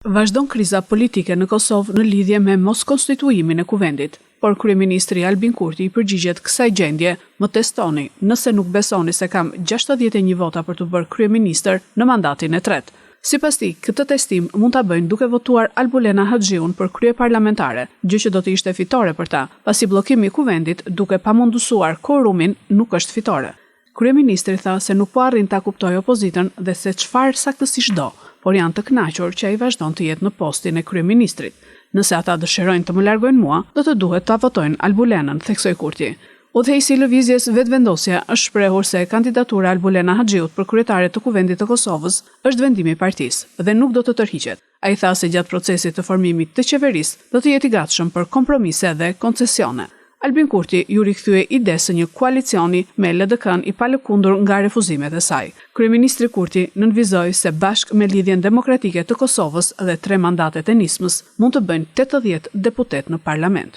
Vazhdon kriza politike në Kosovë në lidhje me mos konstituimin e kuvendit, por kryeministri Albin Kurti i përgjigjet kësaj gjendje: "Më testoni, nëse nuk besoni se kam 61 vota për të bërë kryeministër në mandatin e tretë." Sipas tij, këtë testim mund ta bëjnë duke votuar Albulena Haxhiun për kryeparlamentare, gjë që do të ishte fitore për ta, pasi bllokimi i kuvendit duke pamundsuar kworumin nuk është fitore. Kryeministri tha se nuk po arrin ta kuptojë opozitën dhe se çfarë saktësisht do, por janë të kënaqur që ai vazhdon të jetë në postin e kryeministrit. "Nëse ata dëshirojnë të më largojnë mua, do të duhet ta votojnë Albulenën", theksoi Kurti. Udhëheqësi i lëvizjes Vetvendosja është shprehur se kandidatura Albulena Haxhiut për kryetare të kuvendit të Kosovës është vendimi i partisë dhe nuk do të tërhiqet. Ai tha se gjatë procesit të formimit të qeverisë do të jetë i gatshëm për kompromise dhe koncesione. Albin Kurti ju rikthye ide së një koalicioni me LDK-n i palëkundur nga refuzimet e saj. Kryeministri Kurti nënvizoi se bashkë me Lidhjen Demokratike të Kosovës dhe 3 mandatet e nismës mund të bëjnë 80 deputet në parlament.